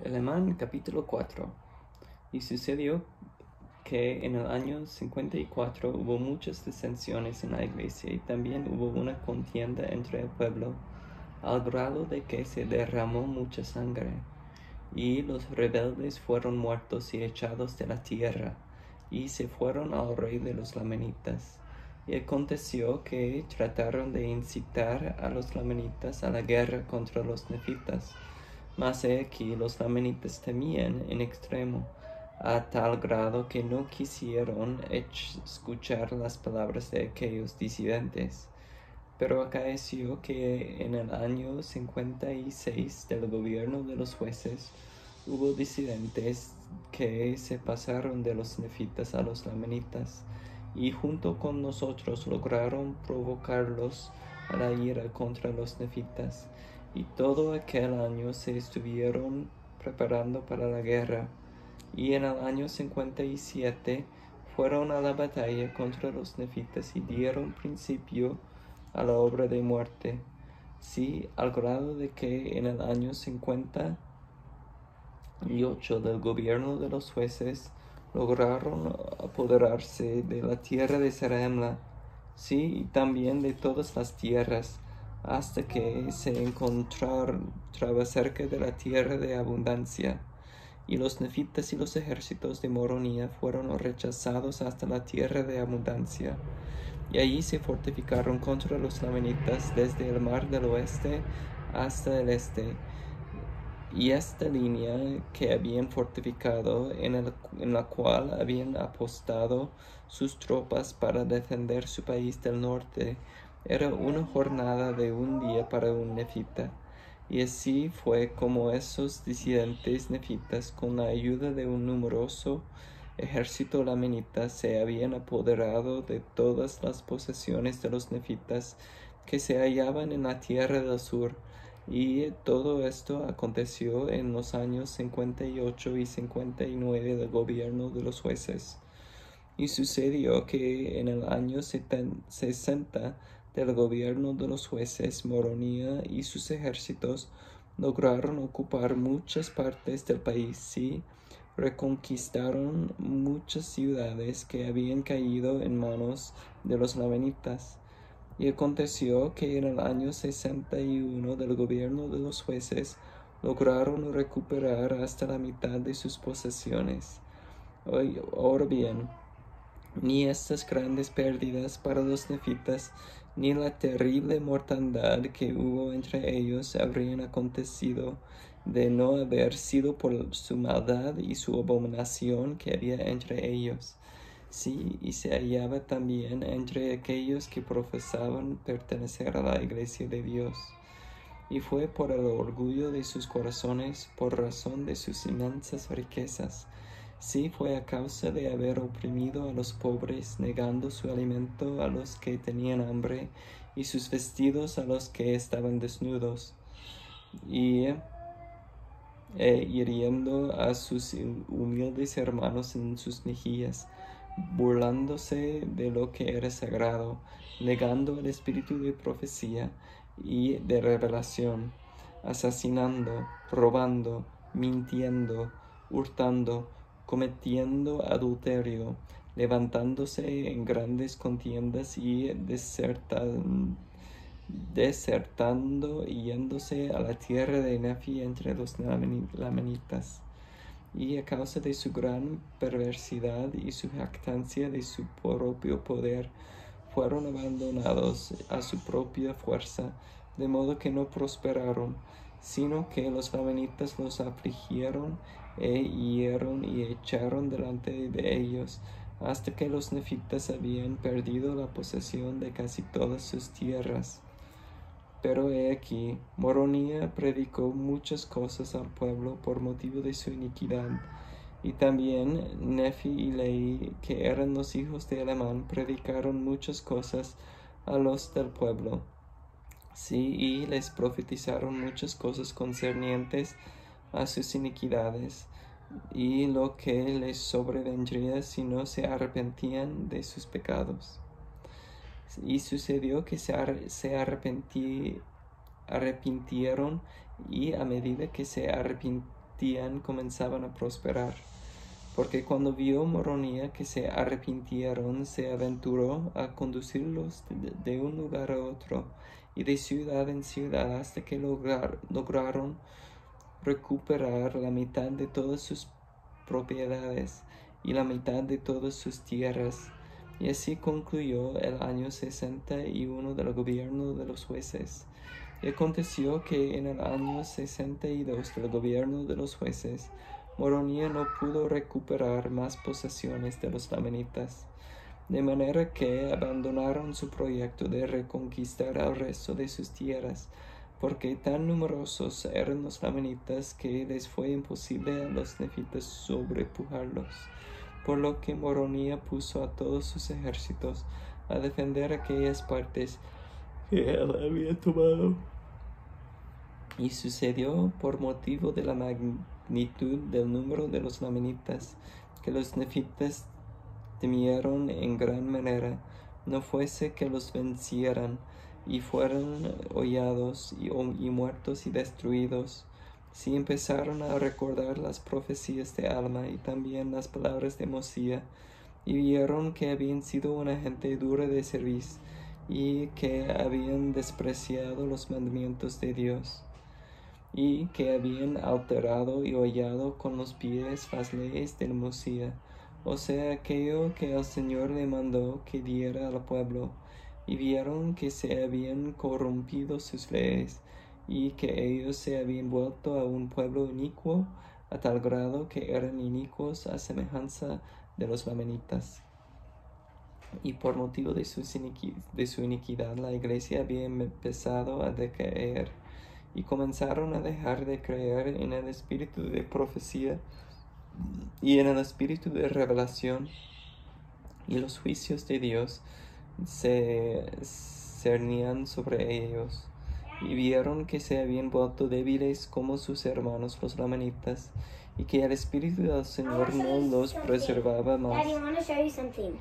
Alemán capítulo 4. Y sucedió que en el año 54 hubo muchas disensiones en la iglesia y también hubo una contienda entre el pueblo, al grado de que se derramó mucha sangre. Y los rebeldes fueron muertos y echados de la tierra, y se fueron al rey de los lamanitas. Y aconteció que trataron de incitar a los lamanitas a la guerra contra los nefitas. Mas he aquí los lamanitas temían en extremo, a tal grado que no quisieron escuchar las palabras de aquellos disidentes. Pero acaeció que en el año 56 del gobierno de los jueces hubo disidentes que se pasaron de los nefitas a los lamanitas, y junto con nosotros lograron provocarlos a la ira contra los nefitas, y todo aquel año se estuvieron preparando para la guerra, y en el año 57 fueron a la batalla contra los nefitas y dieron principio a la obra de muerte. Sí, al grado de que en el año 58 del gobierno de los jueces lograron apoderarse de la tierra de Zarahemla, sí, y también de todas las tierras, hasta que se encontraba cerca de la tierra de abundancia. Y los nefitas y los ejércitos de Moronía fueron rechazados hasta la tierra de abundancia. Y allí se fortificaron contra los lamanitas desde el mar del oeste hasta el este. Y esta línea que habían fortificado, en la cual habían apostado sus tropas para defender su país del norte, era una jornada de un día para un nefita. Y así fue como esos disidentes nefitas, con la ayuda de un numeroso ejército lamanita, se habían apoderado de todas las posesiones de los nefitas que se hallaban en la tierra del sur. Y todo esto aconteció en los años 58 y 59 del gobierno de los jueces. Y sucedió que en el año 60 del gobierno de los jueces, Moronía y sus ejércitos lograron ocupar muchas partes del país y reconquistaron muchas ciudades que habían caído en manos de los lamanitas. Y aconteció que en el año 61 del gobierno de los jueces lograron recuperar hasta la mitad de sus posesiones. Ahora bien, ni estas grandes pérdidas para los nefitas, ni la terrible mortandad que hubo entre ellos habrían acontecido de no haber sido por su maldad y su abominación que había entre ellos. Sí, y se hallaba también entre aquellos que profesaban pertenecer a la iglesia de Dios. Y fue por el orgullo de sus corazones, por razón de sus inmensas riquezas. Sí, fue a causa de haber oprimido a los pobres, negando su alimento a los que tenían hambre, y sus vestidos a los que estaban desnudos, y hiriendo a sus humildes hermanos en sus mejillas, burlándose de lo que era sagrado, negando el espíritu de profecía y de revelación, asesinando, robando, mintiendo, hurtando, cometiendo adulterio, levantándose en grandes contiendas y desertando y yéndose a la tierra de Nefi entre los lamanitas. Y a causa de su gran perversidad y su jactancia de su propio poder, fueron abandonados a su propia fuerza, de modo que no prosperaron, sino que los lamanitas los afligieron hirieron y echaron delante de ellos, hasta que los nefitas habían perdido la posesión de casi todas sus tierras. Pero he aquí, Moronía predicó muchas cosas al pueblo por motivo de su iniquidad. Y también Nefi y Lehi, que eran los hijos de Alemán, predicaron muchas cosas a los del pueblo. Sí, y les profetizaron muchas cosas concernientes a sus iniquidades, y lo que les sobrevendría si no se arrepentían de sus pecados. Y sucedió que se arrepintieron, y a medida que se arrepintieron metían comenzaban a prosperar. Porque cuando vio Moronía que se arrepintieron, se aventuró a conducirlos de un lugar a otro y de ciudad en ciudad hasta que lograron recuperar la mitad de todas sus propiedades y la mitad de todas sus tierras. Y así concluyó el año 61 del gobierno de los jueces. Y aconteció que en el año 62 del gobierno de los jueces, Moronía no pudo recuperar más posesiones de los lamanitas, de manera que abandonaron su proyecto de reconquistar el resto de sus tierras, porque tan numerosos eran los lamanitas que les fue imposible a los nefitas sobrepujarlos, por lo que Moronía puso a todos sus ejércitos a defender aquellas partes que él había tomado. Y sucedió por motivo de la magnitud del número de los lamanitas, que los nefitas temieron en gran manera, no fuese que los vencieran, y fueron hollados y muertos y destruidos. Si empezaron a recordar las profecías de Alma y también las palabras de Mosía, y vieron que habían sido una gente dura de cerviz, y que habían despreciado los mandamientos de Dios, y que habían alterado y hollado con los pies las leyes de Mosía, o sea, aquello que el Señor le mandó que diera al pueblo, y vieron que se habían corrompido sus leyes, y que ellos se habían vuelto a un pueblo inicuo, a tal grado que eran inicuos a semejanza de los lamanitas. Y por motivo de su iniquidad la iglesia había empezado a decaer, y comenzaron a dejar de creer en el espíritu de profecía y en el espíritu de revelación, y los juicios de Dios se cernían sobre ellos, y vieron que se habían vuelto débiles como sus hermanos los lamanitas, y que el espíritu del Señor no los preservaba más. Daddy, I want to show you something.